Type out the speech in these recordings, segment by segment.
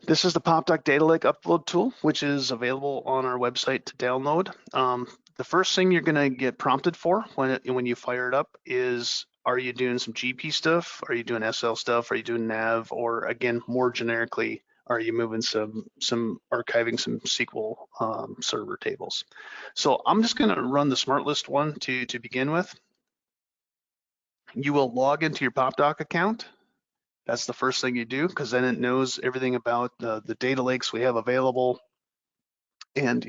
This is the Popdock Data Lake upload tool, which is available on our website to download. The first thing you're going to get prompted for when you fire it up is, are you doing some GP stuff? Are you doing SL stuff? Are you doing nav? Or again, more generically, are you moving some archiving some SQL server tables? So I'm just going to run the smart list one to begin with. You will log into your Popdock account. That's the first thing you do, because then it knows everything about the data lakes we have available, and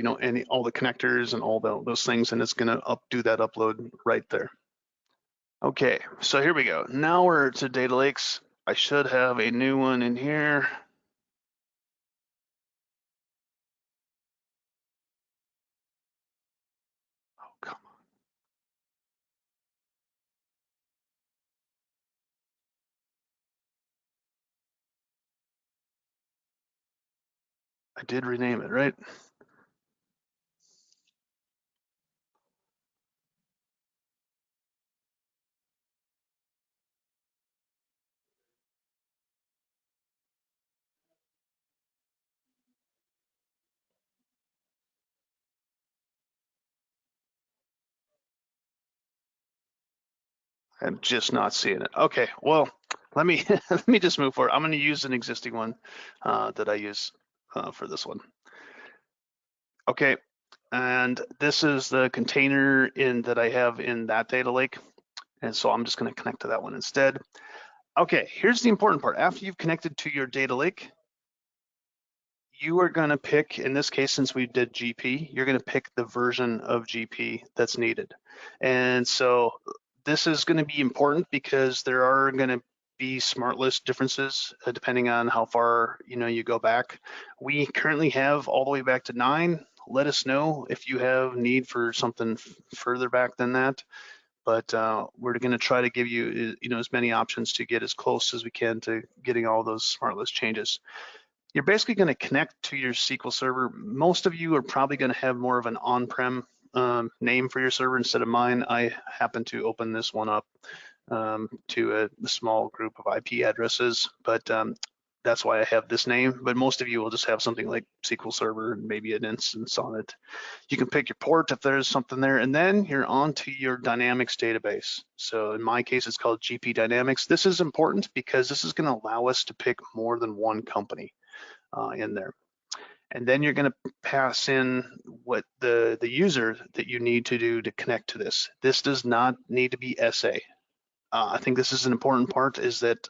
all the connectors and all those things, and it's going to do that upload right there. Okay, so here we go. Now we're to data lakes. I should have a new one in here. Oh, come on. I did rename it, right? I'm just not seeing it. Okay, well, let me let me just move forward. I'm going to use an existing one that I use for this one. Okay, and this is the container that I have in that data lake, and so I'm just going to connect to that one instead. Okay, here's the important part. After you've connected to your data lake, you are going to pick, in this case, since we did GP, you're going to pick the version of GP that's needed. And so this is going to be important because there are going to be smart list differences depending on how far you go back. We currently have all the way back to 9. Let us know if you have need for something further back than that. But we're going to try to give you as many options to get as close as we can to getting all those smart list changes. You're basically going to connect to your SQL server. Most of you are probably going to have more of an on-prem name for your server instead of mine. I happen to open this one up to a small group of IP addresses, but that's why I have this name. But most of you will just have something like SQL Server and maybe an instance on it. You can pick your port if there's something there, and then you're on to your Dynamics database. So in my case, it's called GP Dynamics. This is important because this is going to allow us to pick more than one company in there. And then you're going to pass in what the user that you need to do to connect to this. This does not need to be SA. I think this is an important part, is that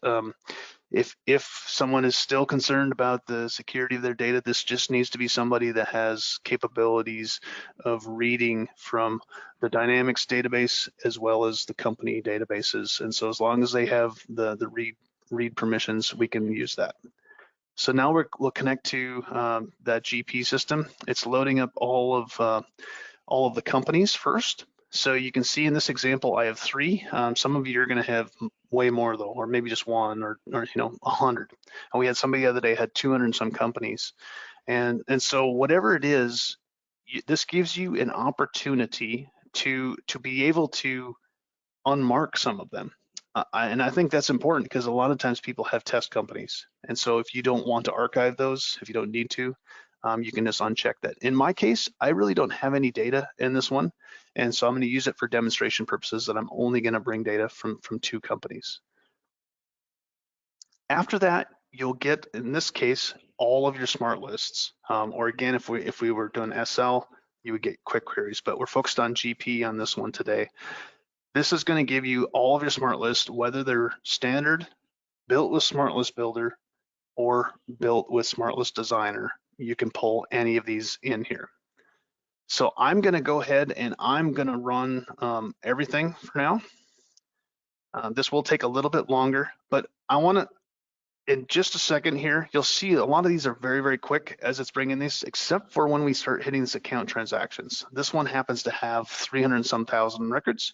if someone is still concerned about the security of their data, this just needs to be somebody that has capabilities of reading from the Dynamics database as well as the company databases. And so as long as they have the read permissions, we can use that. So now we'll connect to that GP system. It's loading up all of the companies first. So you can see in this example, I have 3. Some of you are going to have way more though, or maybe just 1 or 100. And we had somebody the other day had 200 and some companies. And so whatever it is, this gives you an opportunity to be able to unmark some of them. And I think that's important because a lot of times people have test companies. And so if you don't want to archive those, if you don't need to, you can just uncheck that. In my case, I really don't have any data in this one. And so I'm going to use it for demonstration purposes that I'm only going to bring data from 2 companies. After that, you'll get, in this case, all of your smart lists. Or again, if we were doing SL, you would get quick queries, but we're focused on GP on this one today. This is going to give you all of your smart lists, whether they're standard, built with Smart List Builder, or built with Smart List Designer. You can pull any of these in here. So I'm going to go ahead and I'm going to run everything for now. This will take a little bit longer, but I want to, in just a second here, you'll see a lot of these are very, very quick as it's bringing these, except for when we start hitting this account transactions. This one happens to have 300 and some thousand records,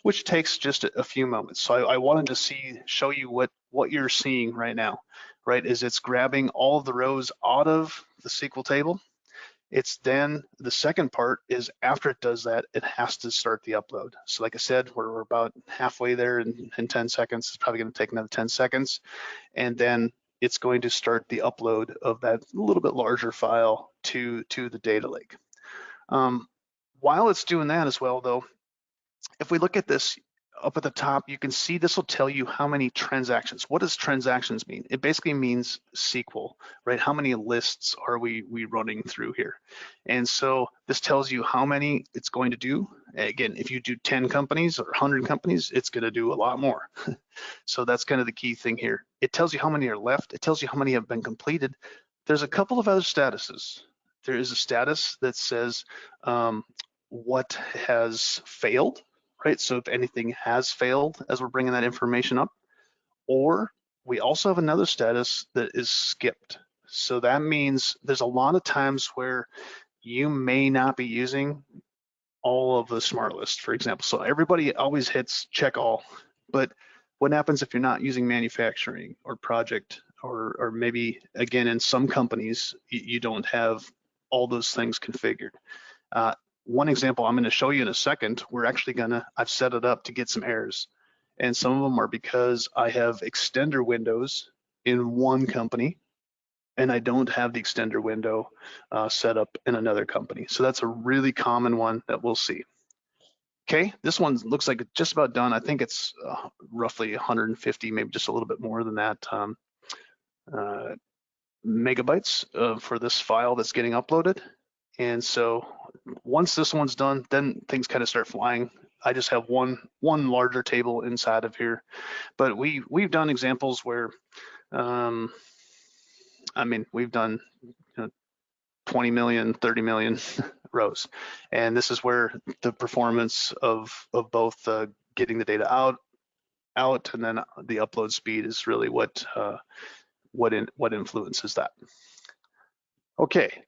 which takes just a few moments. So I wanted to show you what you're seeing right now, right? Is it's grabbing all of the rows out of the SQL table. It's then the second part is after it does that, it has to start the upload. So like I said, we're about halfway there in 10 seconds. It's probably going to take another 10 seconds. And then it's going to start the upload of that little bit larger file to the data lake. While it's doing that as well, though, if we look at this up at the top, you can see this will tell you how many transactions. What does transactions mean? It basically means SQL, right? How many lists are we running through here? And so this tells you how many it's going to do. Again, if you do 10 companies or 100 companies, it's going to do a lot more. So that's kind of the key thing here. It tells you how many are left. It tells you how many have been completed. There's a couple of other statuses. There is a status that says what has failed, right? So if anything has failed as we're bringing that information up, or we also have another status that is skipped. So that means there's a lot of times where you may not be using all of the smart list, for example. So everybody always hits check all, but what happens if you're not using manufacturing or project, or maybe again, in some companies, you don't have all those things configured. One example I'm going to show you in a second, I've set it up to get some errors. And some of them are because I have extender windows in one company and I don't have the extender window set up in another company. So that's a really common one that we'll see. Okay, this one looks like it's just about done. I think it's roughly 150, maybe just a little bit more than that, megabytes for this file that's getting uploaded. And so once this one's done, then things kind of start flying. I just have one larger table inside of here, but we've done examples where, I mean, we've done 20 million, 30 million rows, and this is where the performance of both getting the data out, and then the upload speed is really what influences that. Okay.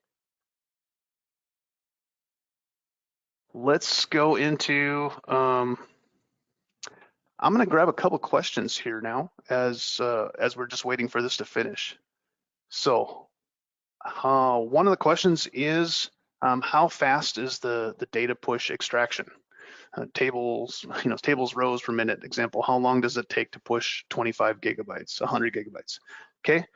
Let's go into, I'm gonna grab a couple questions here now as we're just waiting for this to finish. So one of the questions is, how fast is the data push extraction? Tables, rows per minute. Example, how long does it take to push 25 gigabytes, 100 gigabytes? Okay,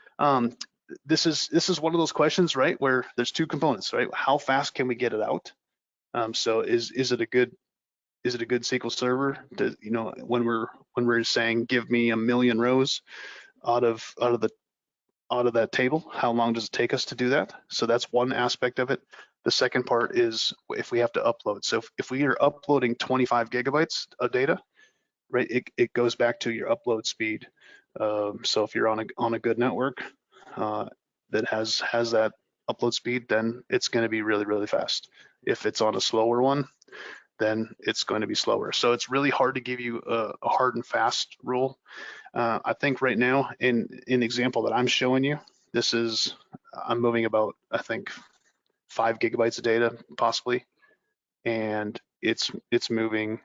this is one of those questions, right, where there's two components, right? How fast can we get it out? So is it a good SQL Server? When we're saying give me 1 million rows out of that table, how long does it take us to do that? So that's one aspect of it. The second part is if we have to upload. So if we are uploading 25 gigabytes of data, right, it goes back to your upload speed. So if you're on a good network that has that upload speed, then it's going to be really, really fast. If it's on a slower one, then it's going to be slower. So it's really hard to give you a hard and fast rule. I think right now in the example that I'm showing you, I'm moving about, I think, 5 gigabytes of data possibly, and it's moving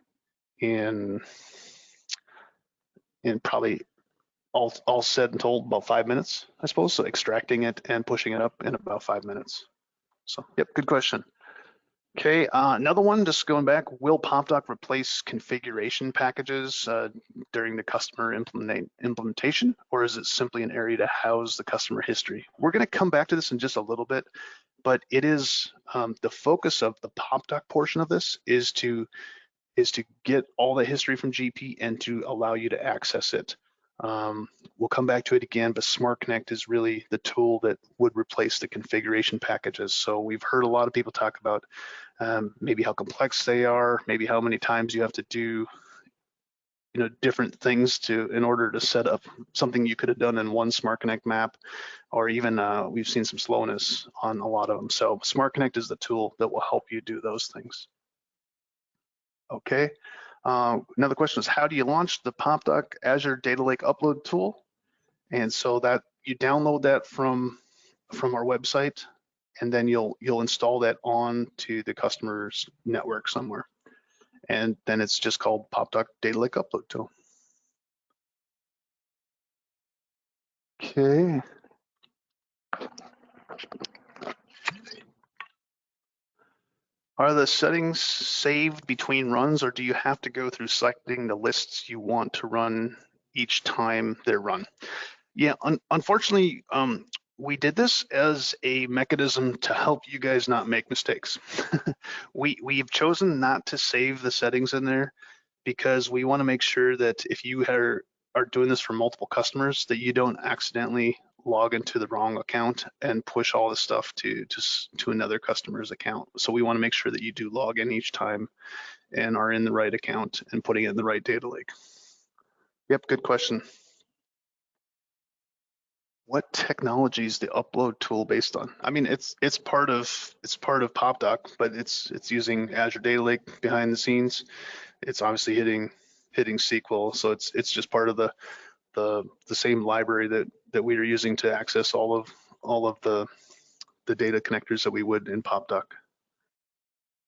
in probably all said and told about 5 minutes, I suppose. So extracting it and pushing it up in about 5 minutes. So yep, good question. Okay, another one, just going back, will Popdock replace configuration packages during the customer implementation, or is it simply an area to house the customer history? We're going to come back to this in just a little bit, but it is the focus of the Popdock portion of this is to get all the history from GP and to allow you to access it. We'll come back to it again, but Smart Connect is really the tool that would replace the configuration packages. So we've heard a lot of people talk about maybe how complex they are, maybe how many times you have to do different things in order to set up something you could have done in one Smart Connect map, or even we've seen some slowness on a lot of them. So Smart Connect is the tool that will help you do those things. Okay. Another question is, how do you launch the Popdock Azure Data Lake upload tool? And so that you download that from our website, and then you'll install that onto the customer's network somewhere. And then it's just called Popdock Data Lake Upload Tool. Okay. Are the settings saved between runs, or do you have to go through selecting the lists you want to run each time they're run? Yeah, unfortunately, we did this as a mechanism to help you guys not make mistakes. We've chosen not to save the settings in there because we want to make sure that if you are doing this for multiple customers, that you don't accidentally log into the wrong account and push all the stuff to another customer's account. So we want to make sure that you do log in each time and are in the right account and putting it in the right data lake. Yep, good question. What technology is the upload tool based on? I mean, it's part of Popdock, but it's using Azure Data Lake behind the scenes. It's obviously hitting SQL, so it's just part of the same library that we are using to access all of the data connectors that we would in Popdock.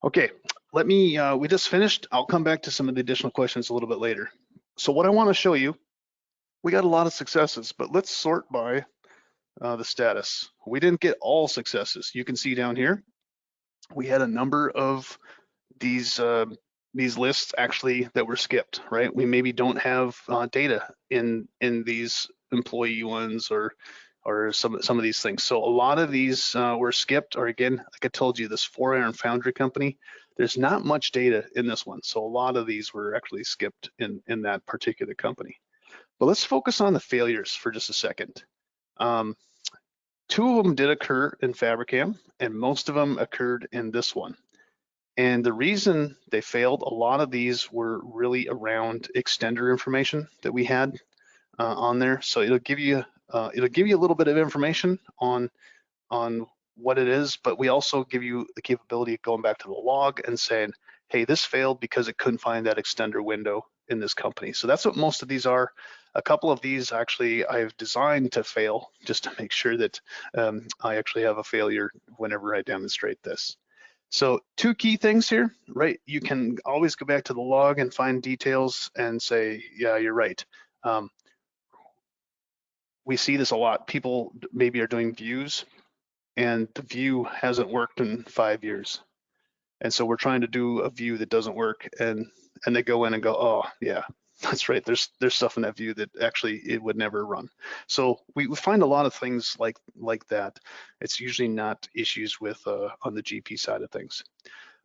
Okay, let me. We just finished. I'll come back to some of the additional questions a little bit later. So what I want to show you, we got a lot of successes, but let's sort by the status. We didn't get all successes. You can see down here, we had a number of these lists actually that were skipped, right? We maybe don't have data in these employee ones or some of these things. So a lot of these were skipped, or again, like I told you, this 4-iron foundry company, there's not much data in this one. So a lot of these were actually skipped in that particular company. But let's focus on the failures for just a second. 2 of them did occur in Fabricam, and most of them occurred in this one. And the reason they failed, a lot of these were really around extender information that we had on there. So it'll give you a little bit of information on what it is, but we also give you the capability of going back to the log and saying, hey, this failed because it couldn't find that extender window in this company. So that's what most of these are. A couple of these actually I've designed to fail just to make sure that I actually have a failure whenever I demonstrate this. So 2 key things here, right? You can always go back to the log and find details and say, yeah, you're right. We see this a lot. People maybe are doing views and the view hasn't worked in 5 years. And so we're trying to do a view that doesn't work, and they go in and go, oh yeah, that's right. There's stuff in that view that actually it would never run. So we find a lot of things like that. It's usually not issues with on the GP side of things.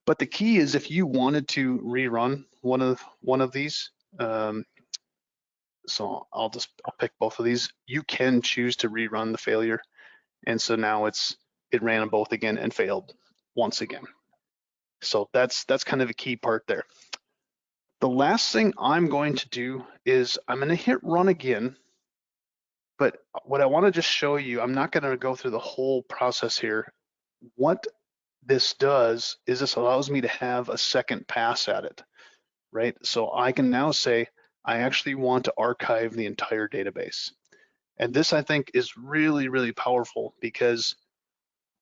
But the key is if you wanted to rerun one of these, so I'll pick both of these. You can choose to rerun the failure, and so now it ran them both again and failed once again. So that's kind of a key part there. The last thing I'm going to do is I'm going to hit run again. But what I want to just show you, I'm not going to go through the whole process here. What this does is this allows me to have a second pass at it, right? So I can now say, I actually want to archive the entire database. And this, I think, is really, really powerful because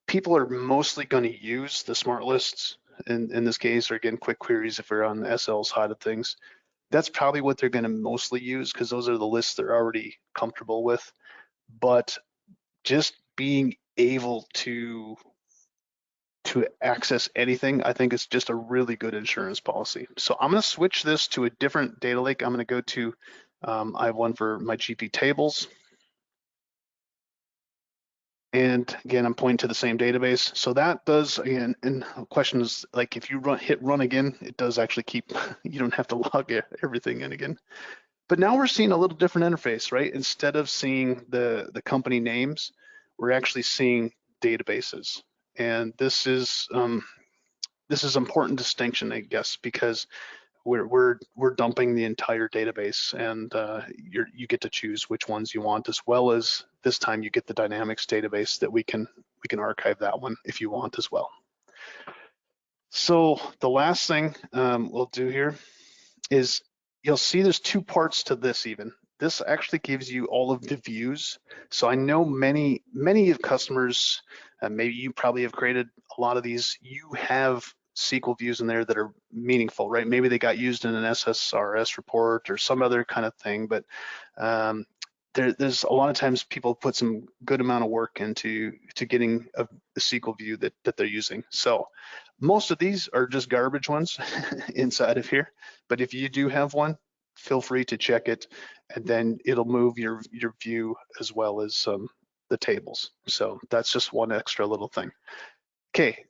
people are mostly going to use the smart lists in this case, or again, quick queries if they're on the SL side of things. That's probably what they're going to mostly use because those are the lists they're already comfortable with. But just being able to access anything, I think is just a really good insurance policy. So I'm going to switch this to a different data lake. I'm going to go to, I have one for my GP tables. And again, I'm pointing to the same database. So that does, again, and the question is like, if you hit run again, it does actually keep, you don't have to log everything in again. But now we're seeing a little different interface, right? Instead of seeing the company names, we're actually seeing databases. And this is important distinction, I guess, because we're dumping the entire database, and you get to choose which ones you want, as well as this time you get the Dynamics database that we can archive that one if you want as well. So the last thing we'll do here is you'll see there's 2 parts to this even. This actually gives you all of the views. So I know many of customers, maybe you probably have created a lot of these, you have SQL views in there that are meaningful, right? Maybe they got used in an SSRS report or some other kind of thing, but there's a lot of times people put some good amount of work into getting a SQL view that they're using. So most of these are just garbage ones inside of here, but if you do have one, feel free to check it, and then it'll move your view as well as the tables. So that's just one extra little thing. Okay,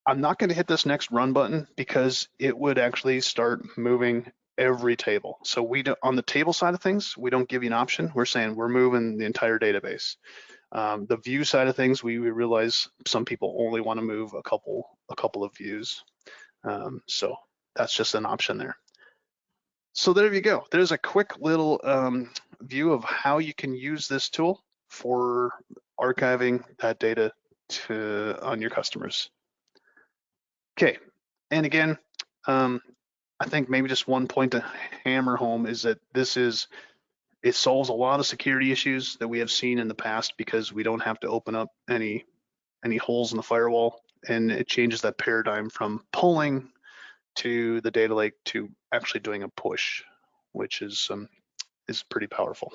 I'm not going to hit this next run button because it would actually start moving every table. So we don't, on the table side of things, we don't give you an option. We're saying we're moving the entire database. The view side of things, we realize some people only want to move a couple of views. So that's just an option there. So there you go. There's a quick little view of how you can use this tool for archiving that data on your customers. Okay, and again, I think maybe just one point to hammer home is that it solves a lot of security issues that we have seen in the past because we don't have to open up any holes in the firewall, and it changes that paradigm from pulling to the data lake to actually doing a push, which is pretty powerful.